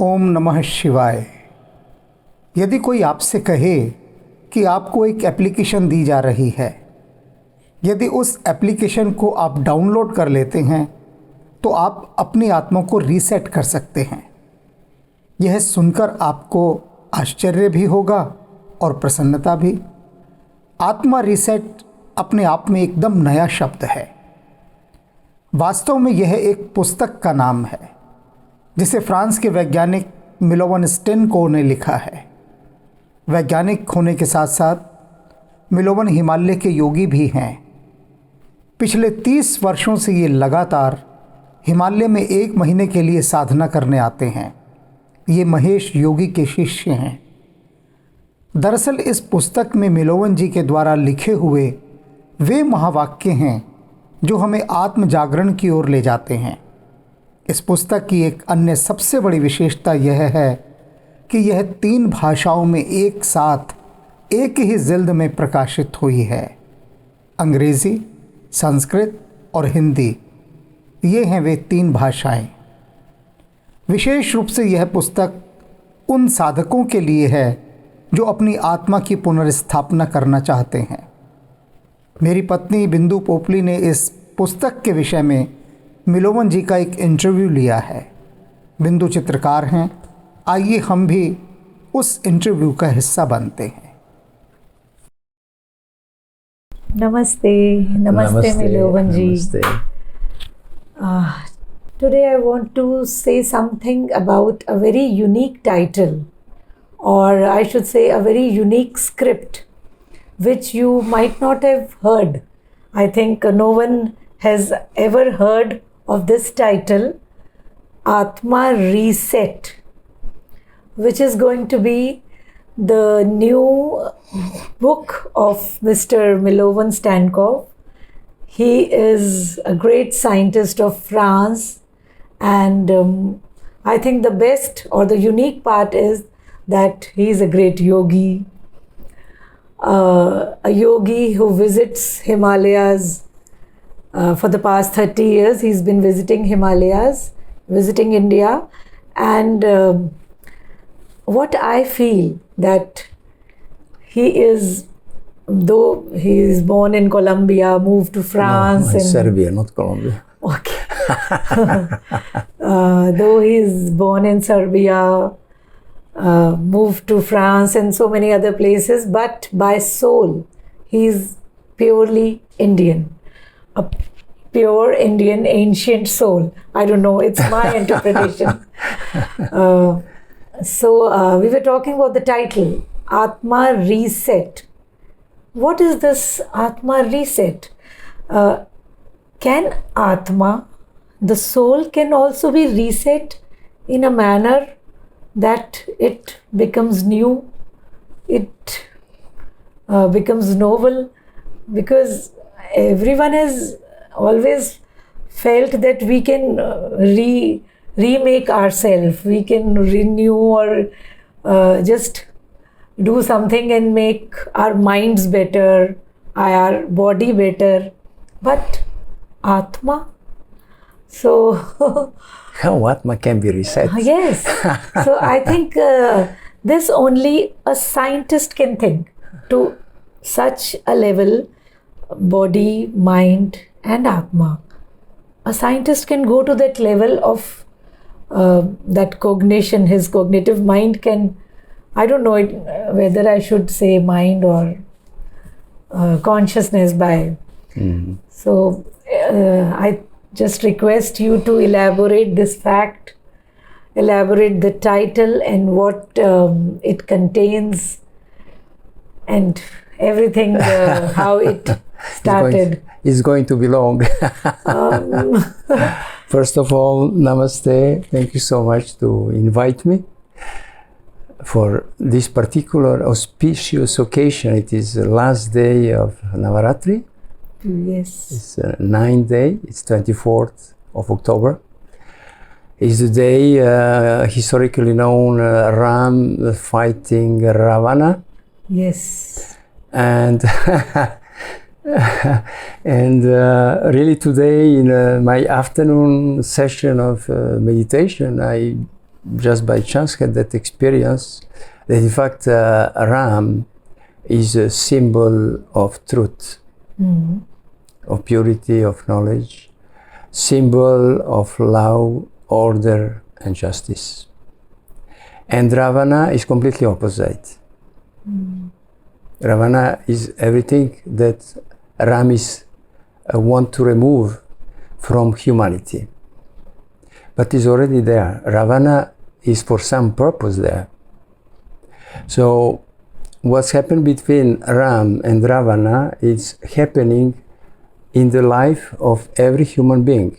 ओम नमः शिवाय। यदि कोई आपसे कहे कि आपको एक एप्लीकेशन दी जा रही है, यदि उस एप्लीकेशन को आप डाउनलोड कर लेते हैं तो आप अपनी आत्मा को रीसेट कर सकते हैं। यह सुनकर आपको आश्चर्य भी होगा और प्रसन्नता भी। आत्मा रीसेट अपने आप में एकदम नया शब्द है। वास्तव में यह एक पुस्तक का नाम है जिसे फ्रांस के वैज्ञानिक मिलोवन स्टेनकोव ने लिखा है। वैज्ञानिक होने के साथ साथ मिलोवन हिमालय के योगी भी हैं। पिछले 30 वर्षों से ये लगातार हिमालय में 1 महीने के लिए साधना करने आते हैं। ये महेश योगी के शिष्य हैं। दरअसल इस पुस्तक में मिलोवन जी के द्वारा लिखे हुए वे महावाक्य हैं जो हमें आत्म जागरण की ओर ले जाते हैं। इस पुस्तक की एक अन्य सबसे बड़ी विशेषता यह है कि यह 3 भाषाओं में एक साथ एक ही जिल्द में प्रकाशित हुई है। अंग्रेज़ी, संस्कृत और हिंदी, ये हैं वे 3 भाषाएं। विशेष रूप से यह पुस्तक उन साधकों के लिए है जो अपनी आत्मा की पुनर्स्थापना करना चाहते हैं। मेरी पत्नी बिंदु पोपली ने इस पुस्तक के विषय में मिलोवन जी का एक इंटरव्यू लिया है। बिंदु चित्रकार हैं। आइए हम भी उस इंटरव्यू का हिस्सा बनते हैं। नमस्ते मिलोवन जी। Today I want to say something about a very unique title, or I should say a very unique script, which you might not have heard. I think no one has ever heard of this title, Aatma Reset, which is going to be the new book of Mr. Milovan Stankov. He is a great scientist of France, and I think the best or the unique part is that he is a great yogi, a yogi who visits Himalayas. For the past 30 years, he's been visiting Himalayas, visiting India, and what I feel that he is, though he is born in Colombia, moved to France. No, Serbia, not Colombia. Okay. Though he is born in Serbia, moved to France and so many other places, but by soul, he is purely Indian. A pure Indian ancient soul. I don't know, it's my interpretation. So we were talking about the title, Aatma Reset. What is this Aatma Reset? Can Aatma, the soul, can also be reset in a manner that it becomes new, it becomes novel? Because everyone has always felt that we can remake ourselves, we can renew or just do something and make our minds better, our body better. But Atma? So How Atma can be reset? yes. So I think this only a scientist can think to such a level. Body, mind and Atma. A scientist can go to that level of that cognition. His cognitive mind can, I don't know whether I should say mind or consciousness by. Mm-hmm. So I just request you to elaborate this fact, elaborate the title and what it contains and everything, how it started. It's going to be long. First of all, namaste. Thank you so much to invite me for this particular auspicious occasion. It is the last day of Navaratri. Yes. It's 9th day. It's 24th of October. It's the day historically known Ram fighting Ravana. Yes. And and really today in my afternoon session of meditation, I just by chance had that experience that in fact Ram is a symbol of truth, of purity, of knowledge, symbol of love, order and justice. And Ravana is completely opposite. Ravana is everything that Ram is want to remove from humanity. But is already there. Ravana is for some purpose there. So what's happened between Ram and Ravana is happening in the life of every human being.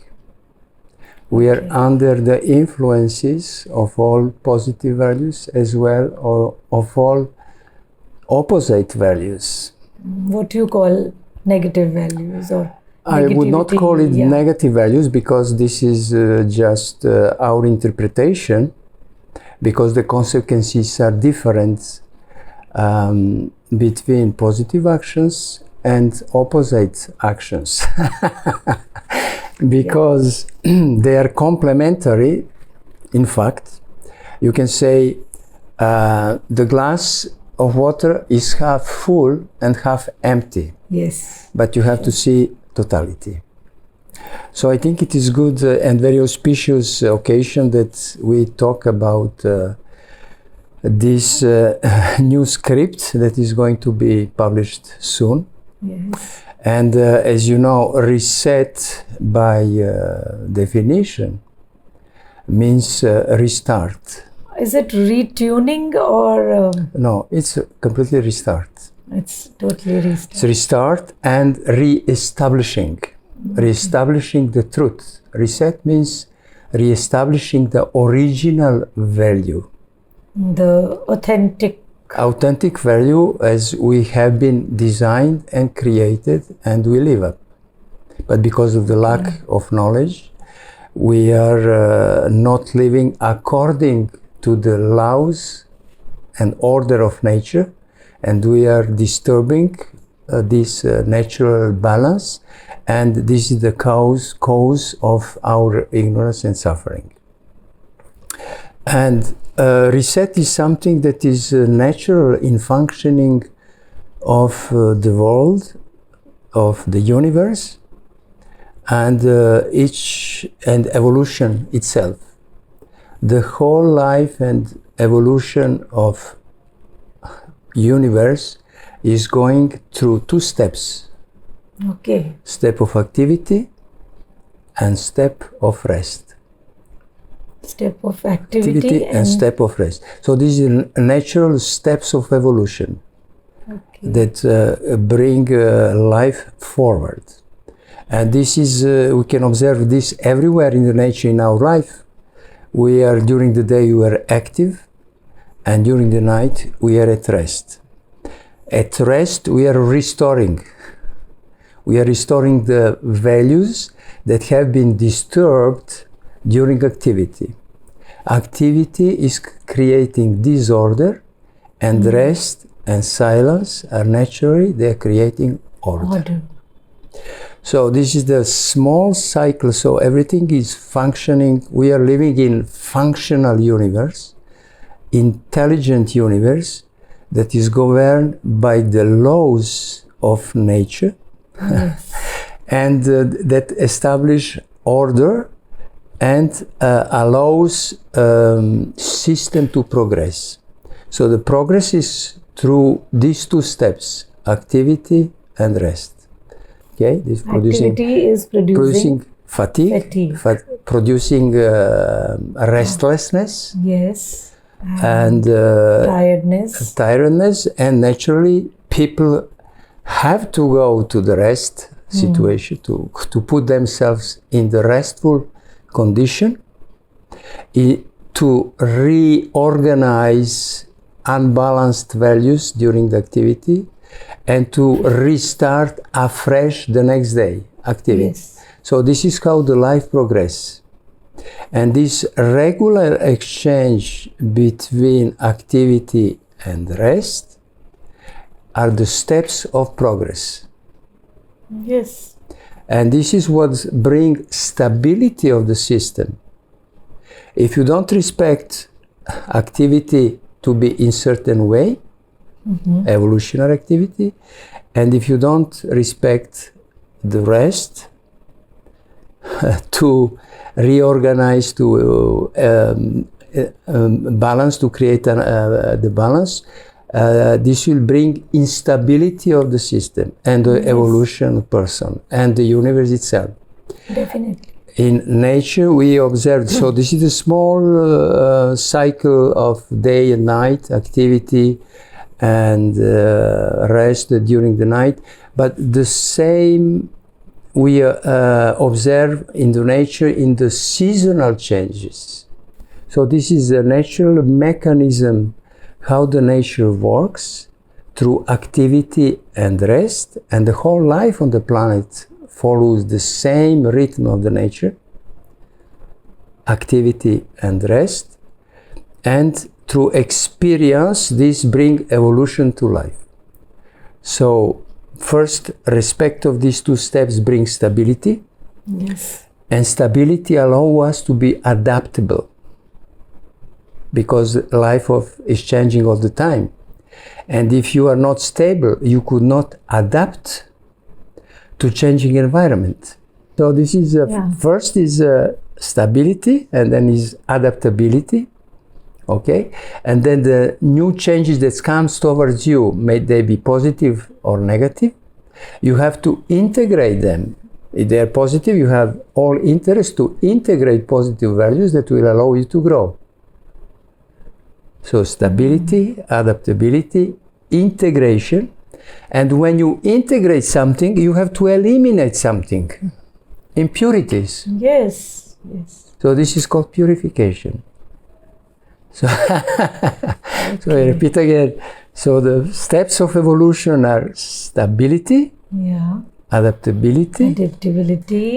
We are under the influences of all positive values as well of all opposite values. What do you call negative values or I would not call it yeah. negative values because this is just our interpretation, because the consequences are different between positive actions and opposite actions. Because they are complementary. In fact, you can say the glass of water is half full and half empty. Yes. But you have to see totality. So I think it is good and very auspicious occasion that we talk about this new script that is going to be published soon. Yes. And as you know, reset by definition means restart. Is it retuning or? No, it's completely restart. It's totally restart. It's restart and re-establishing. Re-establishing the truth. Reset means re-establishing the original value. The authentic value as we have been designed and created and we live up. But because of the lack of knowledge, we are not living according to the laws and order of nature, and we are disturbing this natural balance, and this is the cause of our ignorance and suffering. And reset is something that is natural in functioning of the world, of the universe, and and evolution itself. The whole life and evolution of universe is going through two steps. Okay. Step of activity and step of rest. Step of activity and step of rest. So these are natural steps of evolution that bring life forward. And this is, we can observe this everywhere in the nature in our life. During the day we are active, and during the night we are at rest. At rest we are restoring. We are restoring the values that have been disturbed during activity. Activity is creating disorder, and rest and silence are naturally, they are creating order. So this is the small cycle, so everything is functioning. We are living in functional universe, intelligent universe that is governed by the laws of nature. Yes. And that establish order and allows system to progress. So the progress is through these two steps, activity and rest. Okay, this activity is producing fatigue. Producing restlessness. Yes. And tiredness, and naturally people have to go to the rest situation to put themselves in the restful condition, to reorganize unbalanced values during the activity, and to restart afresh the next day activity. Yes. So this is how the life progresses. And this regular exchange between activity and rest are the steps of progress. Yes. And this is what brings stability of the system. If you don't respect activity to be in certain way, evolutionary activity, and if you don't respect the rest, to reorganize, to balance, to create the balance, this will bring instability of the system and the evolution of person and the universe itself. Definitely. In nature, we observe, so this is a small cycle of day and night activity and rest during the night, but the same we observe in the nature in the seasonal changes. So this is a natural mechanism how the nature works through activity and rest, and the whole life on the planet follows the same rhythm of the nature, activity and rest, and through experience this bring evolution to life. So first, respect of these two steps brings stability. Yes. And stability allows us to be adaptable, because life is changing all the time. And if you are not stable, you could not adapt to changing environment. So this is first is stability, and then is adaptability. Okay, and then the new changes that comes towards you, may they be positive or negative, you have to integrate them. If they are positive, you have all interest to integrate positive values that will allow you to grow. So stability, adaptability, integration, and when you integrate something, you have to eliminate something, impurities. Yes, yes. So this is called purification. So, so I repeat again. So the steps of evolution are stability, adaptability,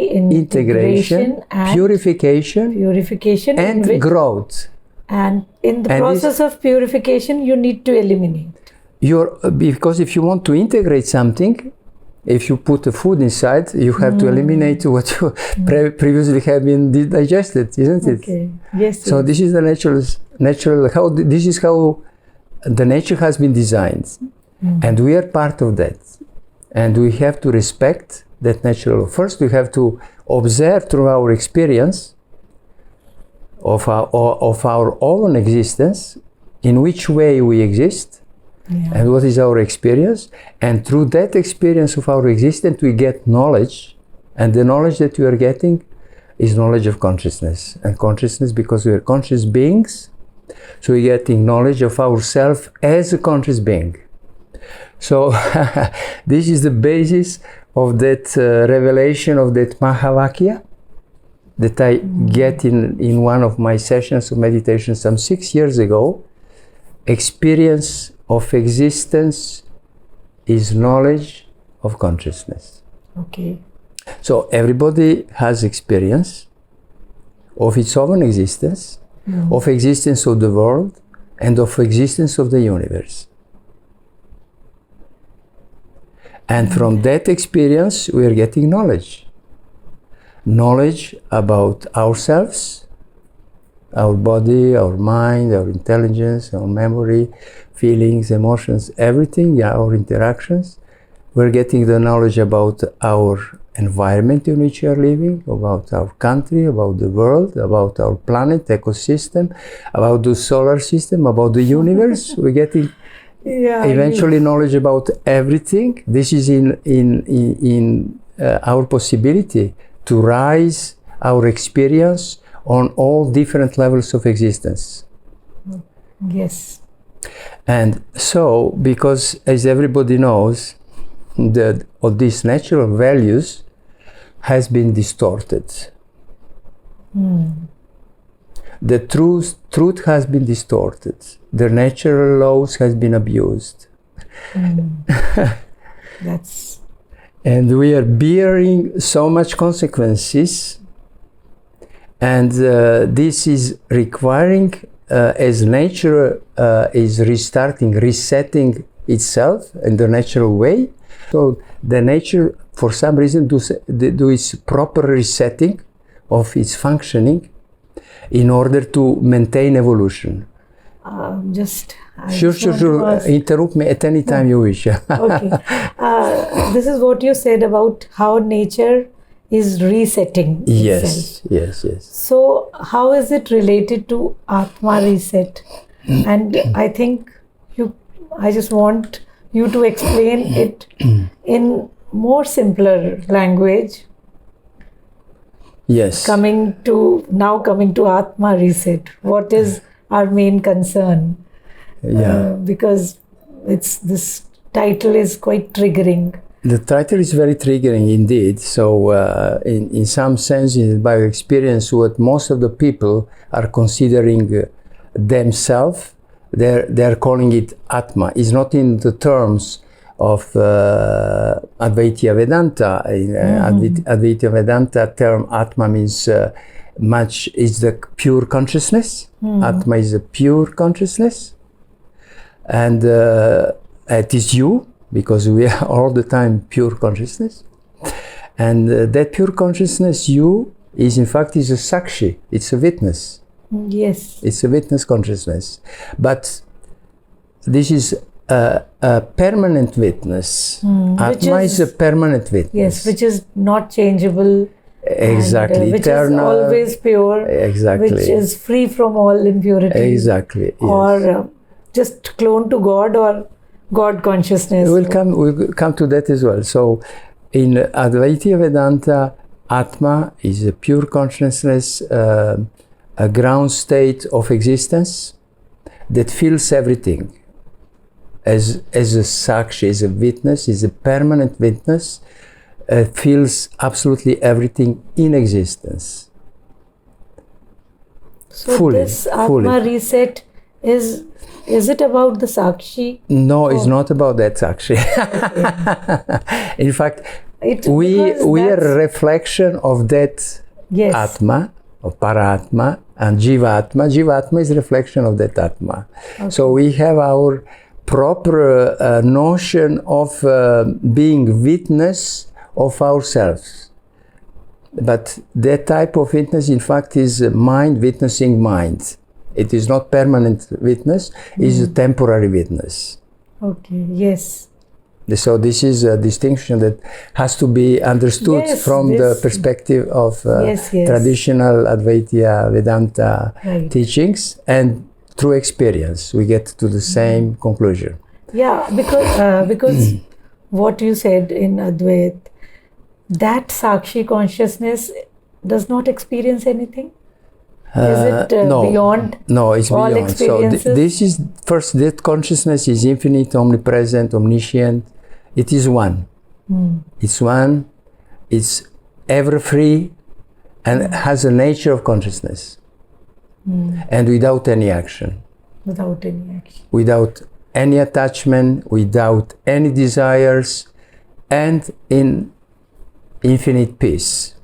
integration, and purification, and growth. And in the process of purification, you need to eliminate. Because if you want to integrate something, if you put the food inside, you have to eliminate what you previously have been digested, isn't it? Okay. Yes. So this is the natural how this is how the nature has been designed, and we are part of that, and we have to respect that natural. First, we have to observe through our experience of our own existence, in which way we exist. And what is our experience, and through that experience of our existence we get knowledge, and the knowledge that we are getting is knowledge of consciousness, and consciousness, because we are conscious beings, so we're getting knowledge of ourselves as a conscious being. So this is the basis of that revelation of that Mahavakya that I get in one of my sessions of meditation some 6 years ago. Experience of existence is knowledge of consciousness. Okay. So everybody has experience of its own existence, of existence of the world, and of existence of the universe. And from that experience, we are getting knowledge. Knowledge about ourselves, our body, our mind, our intelligence, our memory, feelings, emotions, everything, our interactions. We're getting the knowledge about our environment in which we are living, about our country, about the world, about our planet, ecosystem, about the solar system, about the universe. We're getting eventually knowledge about everything. This is in our possibility to rise our experience on all different levels of existence. Yes. And so, because as everybody knows, that all these natural values has been distorted. The truth has been distorted. The natural laws has been abused. That's. And we are bearing so much consequences, and this is requiring, as nature is resetting itself in the natural way. So the nature, for some reason, do its proper resetting of its functioning, in order to maintain evolution. Sure. Interrupt me at any time you wish. Okay. This is what you said about how nature is resetting itself. Yes. So, how is it related to Aatma reset? And I think I just want you to explain it in more simpler language. Yes. Coming to Aatma reset. What is our main concern? Because this title is quite triggering. The title is very triggering indeed. So in some sense, in by experience, what most of the people are considering themselves, they're calling it Atma. It's not in the terms of Advaita Vedanta. In Advaita Vedanta term Atma means is the pure consciousness. Atma is a pure consciousness. And it is you, because we are all the time pure consciousness. And that pure consciousness, you, is in fact is a sakshi, it's a witness. Yes. It's a witness consciousness. But this is a permanent witness. Atma is a permanent witness. Yes, which is not changeable. Exactly. And, which eternal, is always pure. Exactly. Which is free from all impurity. Exactly. Yes. Or just clone to God or God consciousness. We'll come to that as well. So in Advaita Vedanta, Atma is a pure consciousness, a ground state of existence that fills everything. As a sakshi, as a witness, is a permanent witness, fills absolutely everything in existence. So fully, this Atma reset is it about the sakshi? No, it's not about that sakshi. In fact, we are a reflection of that Atma, of Paratma, and Jivatma. Jivatma is a reflection of that Atma. Okay. So we have our proper notion of being witness of ourselves. But that type of witness, in fact, is mind witnessing mind. It is not permanent witness, it is a temporary witness. Okay, yes. So this is a distinction that has to be understood from the perspective of traditional Advaita Vedanta teachings, and through experience we get to the same conclusion. Yeah, because what you said in Advaita, that Sakshi consciousness does not experience anything? Is it beyond No, it's all beyond. experiences? So this is, first, that consciousness is infinite, omnipresent, omniscient. It is one. It's one, it's ever free, and has a nature of consciousness. And without any action. Without any action. Without any attachment, without any desires, and in infinite peace.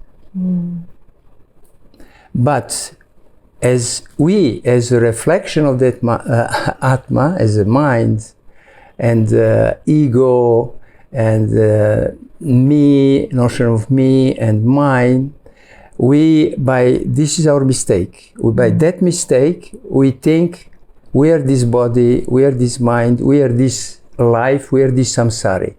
But as a reflection of that Atma, as a mind, and ego, and notion of me and mine, this is our mistake. By that mistake, we think we are this body, we are this mind, we are this life, we are this samsari.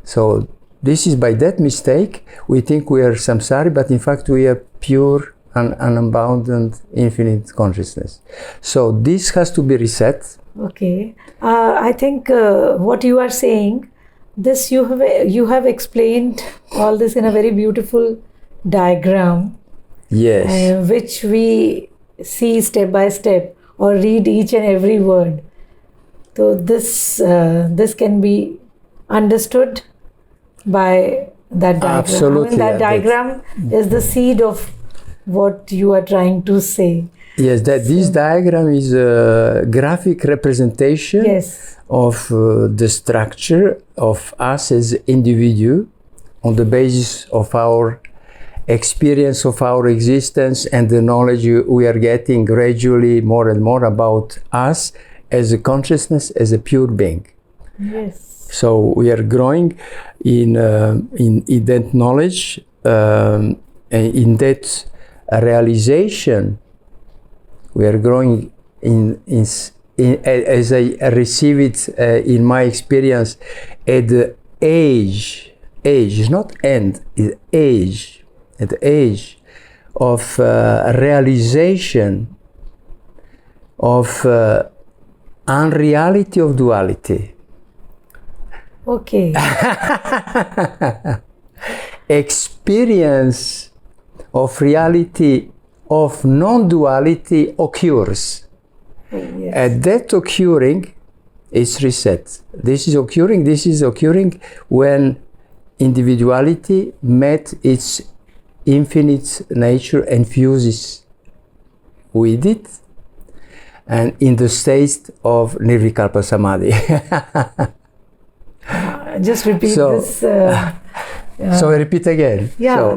So this is by that mistake, we think we are samsari, but in fact we are pure and unbounded infinite consciousness. So this has to be reset. Okay. I think what you are saying, this you have explained all this in a very beautiful diagram. Yes. Which we see step by step or read each and every word. So this can be understood by that diagram. Absolutely. I mean, that diagram is the seed of what you are trying to say. Yes, this diagram is a graphic representation of the structure of us as individual on the basis of our experience of our existence and the knowledge we are getting gradually more and more about us as a consciousness, as a pure being. Yes. So we are growing in that knowledge, in that realization We are growing as I receive it in my experience, at the age, not end, is age, at the age of realization of unreality of duality. Okay. Experience of reality of non-duality occurs. Yes. At that occurring, it's reset. This is occurring when individuality met its infinite nature and fuses with it, and in the state of nirvikalpa samadhi. Just repeat this. So I repeat again. Yeah.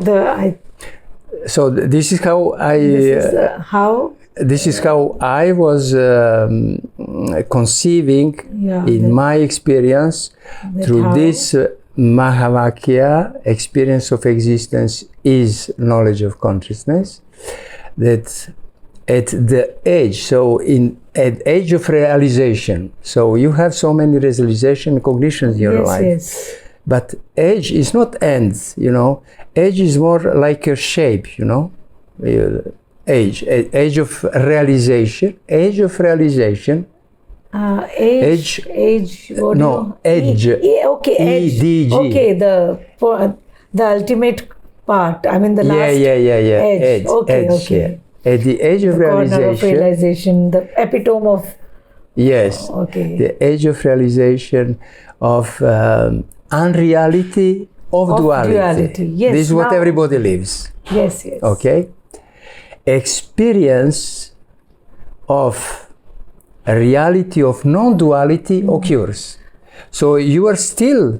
So this is how I. This is how I was conceiving in my experience through this Mahavakya experience of existence is knowledge of consciousness, that at the age, at age of realization, so you have so many realization cognitions in your life. Yes. But age is not ends, age is more like a shape, age of realization, edge. No, edge. Okay, edge. EDG. Okay, the ultimate part. I mean the last. Yeah. Edge. Okay. Yeah. At the age of realization. Corner of realization, the epitome of. Yes. Okay. The age of realization of unreality of duality. Yes. This is what everybody lives. Yes. Okay. Experience of a reality of non-duality occurs. So you are still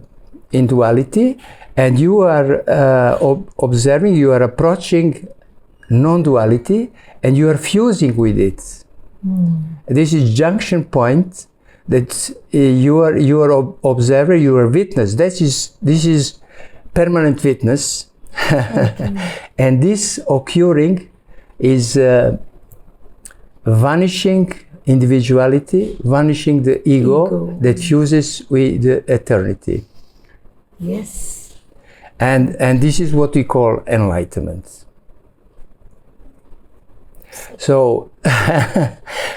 in duality, and you are observing, you are approaching non-duality, and you are fusing with it. This is junction point that you are observer, you are witness. This is permanent witness. And this occurring is vanishing individuality, vanishing the ego that fuses with the eternity. Yes. And this is what we call enlightenment. So,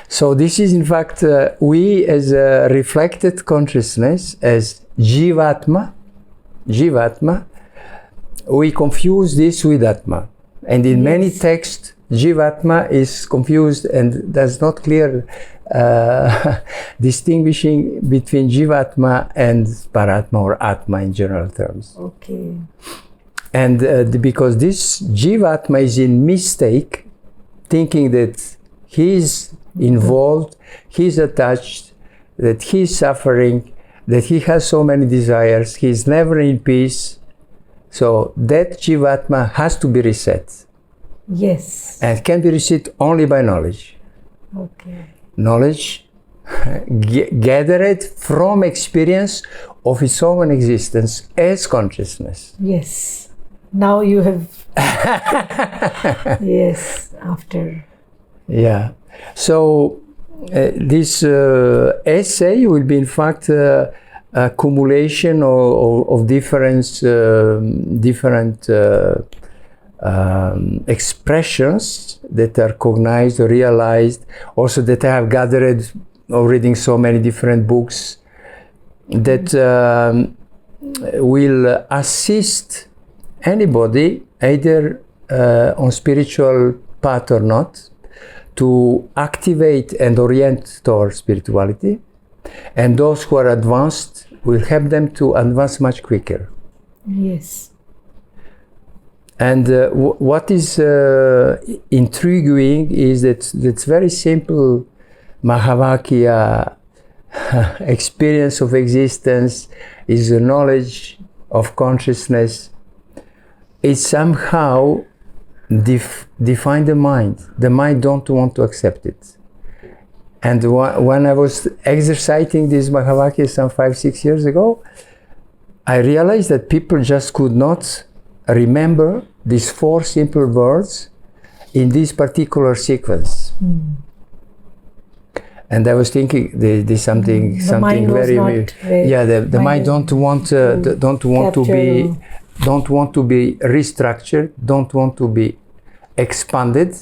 so this is in fact we as a reflected consciousness, as Jivatma, we confuse this with Atma. And in many texts, Jivatma is confused and does not clear distinguishing between Jivatma and Paratma or Atma in general terms. Okay. And because this Jivatma is in mistake, thinking that he is involved, he is attached, that he is suffering, that he has so many desires, he is never in peace. So that Jivatma has to be reset. Yes. And can be reset only by knowledge. Okay. Knowledge gathered from experience of its own existence as consciousness. Yes. Now you have. Yes, after. Yeah. So this essay will be in fact a accumulation of different expressions that are cognized or realized, also that I have gathered or reading so many different books that will assist anybody, either on spiritual path or not, to activate and orient towards spirituality, and those who are advanced will help them to advance much quicker. Yes. And what is intriguing is that that's very simple Mahavakya experience of existence is a knowledge of consciousness. It somehow define the mind. The mind don't want to accept it. And when I was exercising this Mahavakya some 5-6 years ago, I realized that people just could not remember these 4 simple words in this particular sequence. And I was thinking there's something mind was very not very- yeah. The mind don't want to be restructured, don't want to be expanded,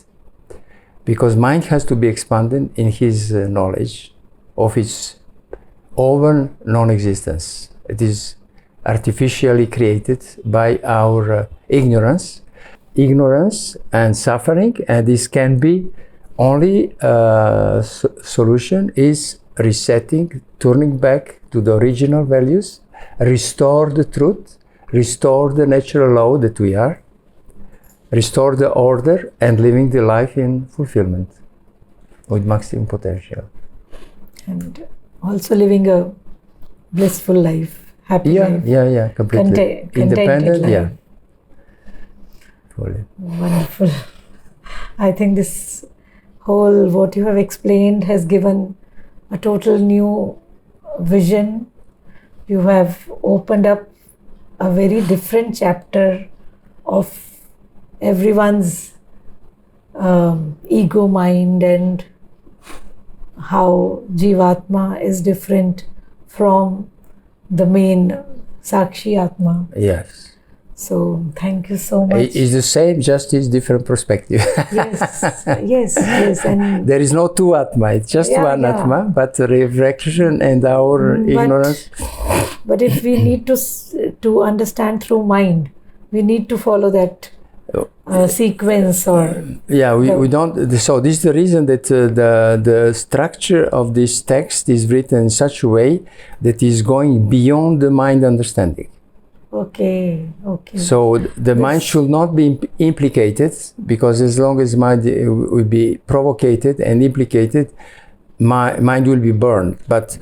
because mind has to be expanded in his knowledge of its own non-existence. It is artificially created by our ignorance and suffering, and this can be only solution is resetting, turning back to the original values, restore the truth, restore the natural law that we are, restore the order, and living the life in fulfillment with maximum potential. And also living a blissful life, happy life. Yeah, completely independent. life. Yeah, fully. Wonderful. I think this whole, what you have explained, has given a total new vision. You have opened up a very different chapter of everyone's ego mind, and how Jivatma is different from the main Sakshi Atma. Yes. So thank you so much. It's the same, just is different perspective. Yes. And there is no two Atma, it's just one Atma, but reflection and our ignorance. But if we need to understand through mind, we need to follow that sequence, or we don't. So this is the reason that the structure of this text is written in such a way that is going beyond the mind understanding. Okay. So the mind should not be implicated, because as long as mind will be provoked and implicated, mind will be burned. But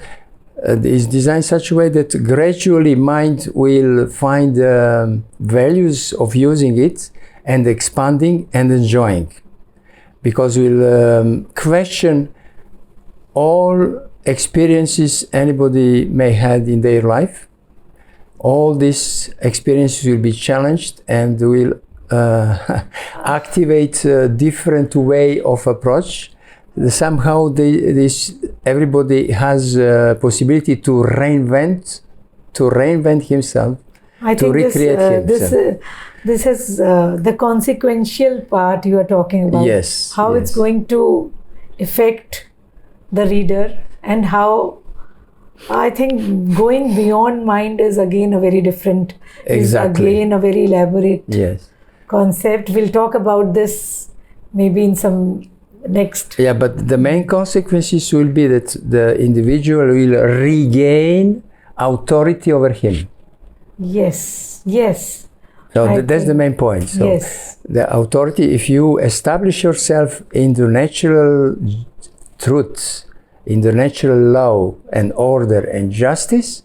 it's designed such a way that gradually mind will find values of using it and expanding and enjoying, because we'll question all experiences anybody may have in their life. All these experiences will be challenged and will activate a different way of approach. Somehow everybody has a possibility to reinvent himself, to recreate himself. This is the consequential part you are talking about. Yes. How it's going to affect the reader, and how I think going beyond mind is again a very different, is again a very elaborate concept. We'll talk about this maybe in some next. Yeah, but the main consequences will be that the individual will regain authority over him. Yes. So that's the main point. So the authority, if you establish yourself in the natural truths, in the natural law and order and justice,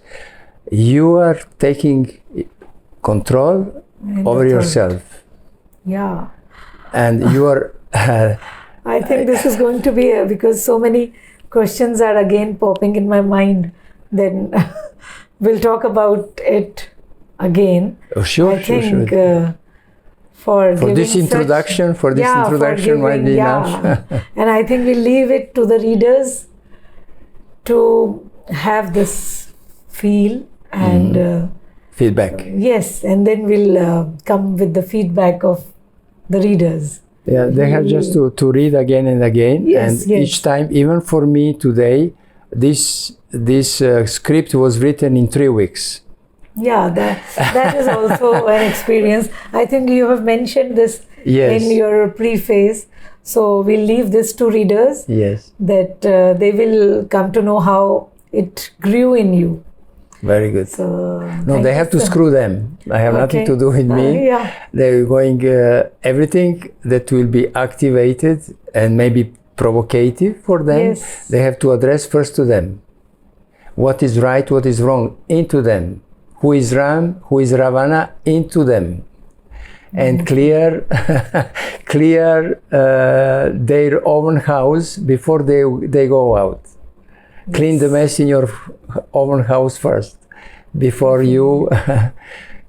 you are taking control over yourself. Yeah. And you are... I think this is going to be, because so many questions are again popping in my mind, then we'll talk about it again. Sure. I think for this introduction might be enough. And I think we'll leave it to the readers to have this feel and feedback. Yes, and then we'll come with the feedback of the readers. Yeah, they have just to read again and again, and each time, even for me today, this script was written in 3 weeks. Yeah, that is also an experience. I think you have mentioned this in your preface. So we'll leave this to readers. Yes. That they will come to know how it grew in you. Very good. So no, they have to screw them. I have nothing to do with me. They're going, everything that will be activated and maybe provocative for them, they have to address first to them. What is right, what is wrong, into them. Who is Ram, who is Ravana, into them. And clear their own house before they go out. Clean the mess in your own house first, before you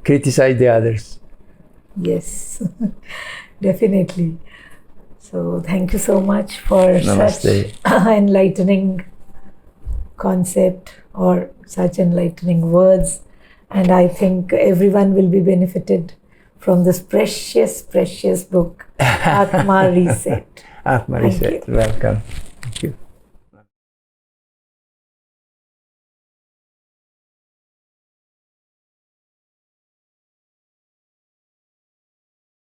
criticize the others. Yes, definitely. So thank you so much for Namaste. such enlightening concept or such enlightening words. And I think everyone will be benefited from this precious, precious book, Aatma Reset. Aatma Thank Reset. you. Welcome. Thank you.